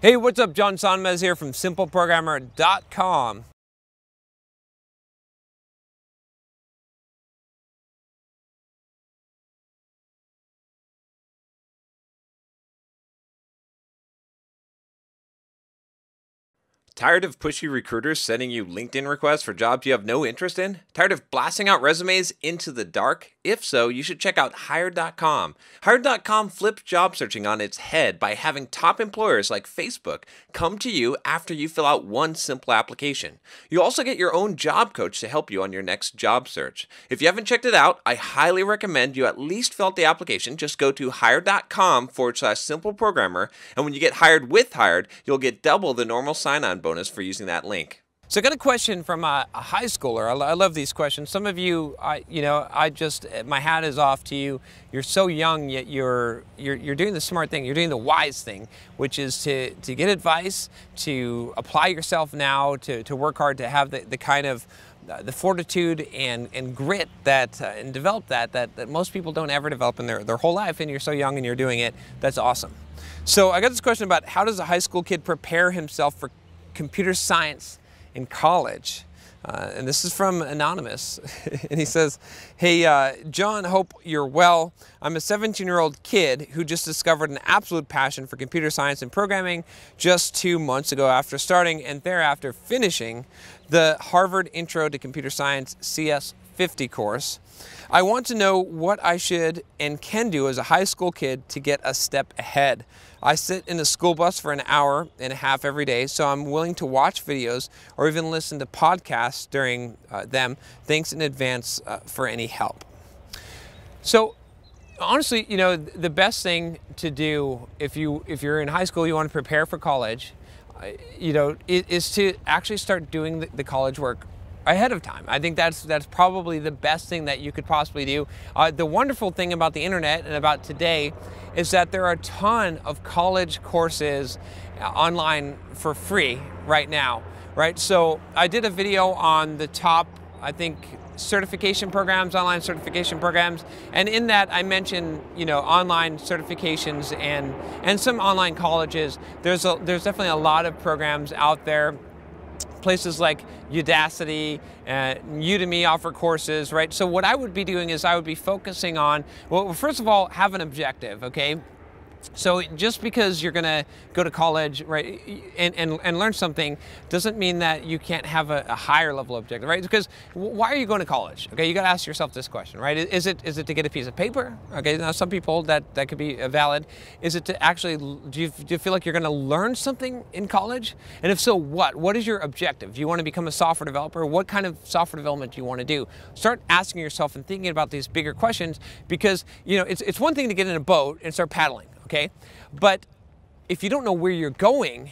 Hey, what's up? John Sonmez here from simpleprogrammer.com. Tired of pushy recruiters sending you LinkedIn requests for jobs you have no interest in? Tired of blasting out resumes into the dark? If so, you should check out Hired.com. Hired.com flips job searching on its head by having top employers like Facebook come to you after you fill out one simple application. You also get your own job coach to help you on your next job search. If you haven't checked it out, I highly recommend you at least fill out the application. Just go to Hired.com/simpleprogrammer, and when you get hired with Hired, you'll get double the normal sign-on bonus for using that link. So I got a question from a high schooler. I love these questions. Some of you, my hat is off to you. You're so young, yet you're doing the smart thing. You're doing the wise thing, which is to get advice, to apply yourself now, to work hard, to have the kind of the fortitude and grit that and develop that most people don't ever develop in their whole life. And you're so young and you're doing it. That's awesome. So I got this question about how does a high school kid prepare himself for computer science in college? And this is from Anonymous. And he says, hey, John, hope you're well. I'm a 17-year-old kid who just discovered an absolute passion for computer science and programming just 2 months ago after starting and thereafter finishing the Harvard Intro to Computer Science CS 50 course. I want to know what I should and can do as a high school kid to get a step ahead. I sit in a school bus for an hour and a half every day, so I'm willing to watch videos or even listen to podcasts during them. Thanks in advance for any help. So honestly, you know, the best thing to do if you're in high school, you want to prepare for college, is to actually start doing the college work ahead of time. I think that's probably the best thing that you could possibly do. The wonderful thing about the internet and about today is that there are a ton of college courses online for free right now, right? So I did a video on the top, I think, certification programs, online certification programs, and in that I mentioned, online certifications and some online colleges. There's definitely a lot of programs out there. Places like Udacity and Udemy offer courses, right? So what I would be doing is I would be focusing on, well, first of all, have an objective, okay? So just because you're gonna go to college, right, and learn something doesn't mean that you can't have a higher level objective, right? Because why are you going to college? Okay, you gotta ask yourself this question, right? Is it to get a piece of paper? Okay, now some people that could be valid. Is it to actually, do you feel like you're gonna learn something in college? And if so, what? What is your objective? Do you want to become a software developer? What kind of software development do you want to do? Start asking yourself and thinking about these bigger questions, because it's one thing to get in a boat and start paddling. Okay, but if you don't know where you're going,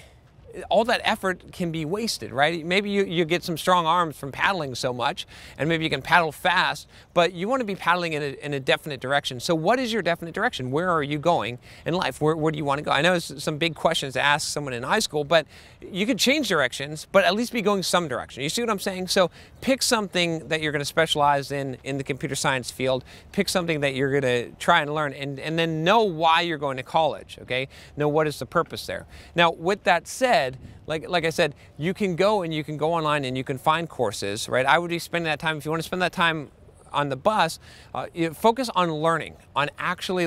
all that effort can be wasted, right? Maybe you get some strong arms from paddling so much, and maybe you can paddle fast, but you want to be paddling in a definite direction. So what is your definite direction? Where are you going in life? Where do you want to go? I know it's some big questions to ask someone in high school, but you could change directions, but at least be going some direction. You see what I'm saying? So pick something that you're going to specialize in the computer science field. Pick something that you're going to try and learn, and then know why you're going to college, okay? Know what is the purpose there. Now, with that said, like I said, you can go online and you can find courses, right? I would be spending that time, if you want to spend that time on the bus, focus on learning, on actually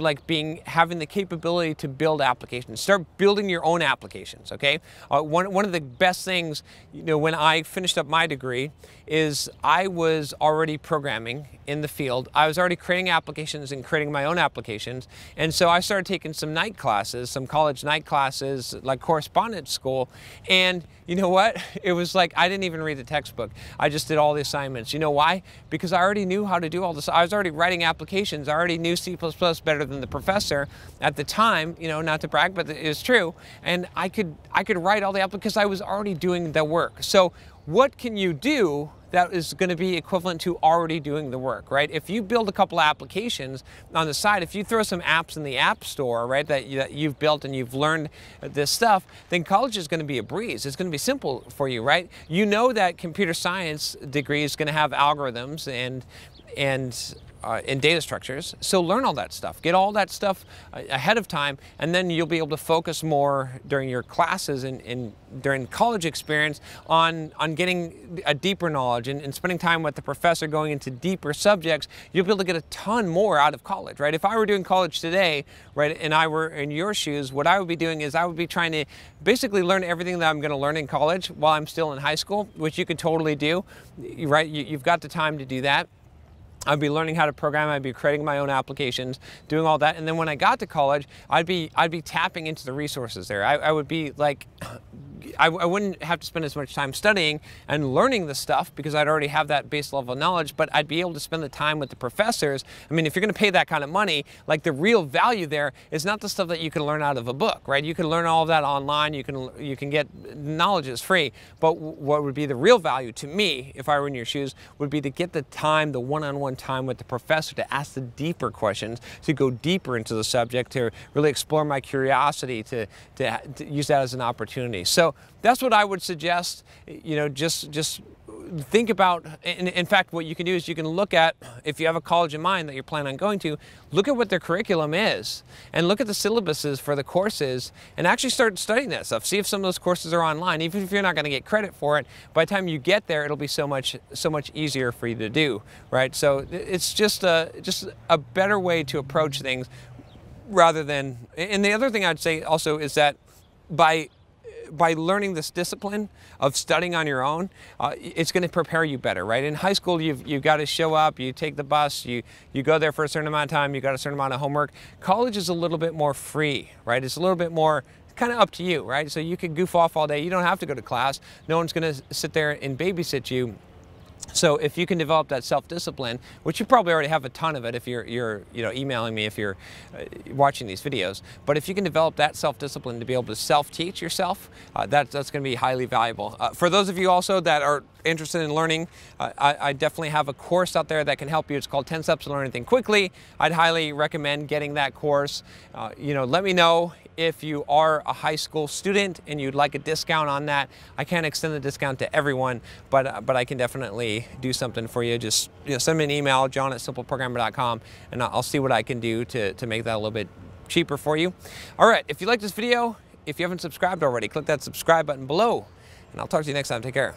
having the capability to build applications. Start building your own applications, okay? One of the best things, when I finished up my degree, is I was already programming in the field. I was already creating applications and creating my own applications. And so I started taking some night classes, some college night classes, like correspondence school. And you know what? It was like I didn't even read the textbook. I just did all the assignments. You know why? Because I already knew how to do all this. I was already writing applications. I already knew C++ better than the professor at the time, not to brag, but it was true. And I could write all the applications because I was already doing the work. So what can you do that is going to be equivalent to already doing the work, right? If you build a couple applications on the side, if you throw some apps in the App Store, right, that you've built and you've learned this stuff, then college is going to be a breeze. It's going to be simple for you, right? You know that computer science degree is going to have algorithms and in data structures. So learn all that stuff. Get all that stuff ahead of time, and then you'll be able to focus more during your classes and during college experience on getting a deeper knowledge and spending time with the professor, going into deeper subjects. You'll be able to get a ton more out of college, right? If I were doing college today, right, and I were in your shoes, what I would be doing is I would be trying to basically learn everything that I'm going to learn in college while I'm still in high school, which you could totally do, right? You've got the time to do that. I'd be learning how to program, I'd be creating my own applications, doing all that. And then when I got to college, I'd be tapping into the resources there. I would be like, I wouldn't have to spend as much time studying and learning the stuff because I'd already have that base level of knowledge, but I'd be able to spend the time with the professors. I mean, if you're gonna pay that kind of money, like the real value there is not the stuff that you can learn out of a book, right? You can learn all of that online, you can get, knowledge is free, but what would be the real value to me, if I were in your shoes, would be to get the time, the one-on-one time with the professor to ask the deeper questions, to go deeper into the subject, to really explore my curiosity, to use that as an opportunity. So that's what I would suggest. You know, just think about, in fact, what you can do is you can look at, if you have a college in mind that you're planning on going to, look at what their curriculum is and look at the syllabuses for the courses and actually start studying that stuff. See if some of those courses are online. Even if you're not going to get credit for it, by the time you get there, it'll be so much easier for you to do, right? So it's just a better way to approach things rather than, and the other thing I'd say also is that by learning this discipline of studying on your own, it's going to prepare you better, right? In high school, you've got to show up, you take the bus, you go there for a certain amount of time, you got a certain amount of homework. College is a little bit more free, right? It's a little bit more kind of up to you, right? So you could goof off all day. You don't have to go to class. No one's going to sit there and babysit you. So if you can develop that self-discipline, which you probably already have a ton of it if you're you know, emailing me, if you're watching these videos, but if you can develop that self-discipline to be able to self-teach yourself, that's going to be highly valuable. For those of you also that are interested in learning, I definitely have a course out there that can help you. It's called 10 Steps to Learn Anything Quickly. I'd highly recommend getting that course. You know, let me know if you are a high school student and you'd like a discount on that. I can't extend the discount to everyone, but I can definitely do something for you. Just send me an email, john@simpleprogrammer.com, and I'll see what I can do to make that a little bit cheaper for you. All right, if you like this video, if you haven't subscribed already, click that subscribe button below, and I'll talk to you next time. Take care.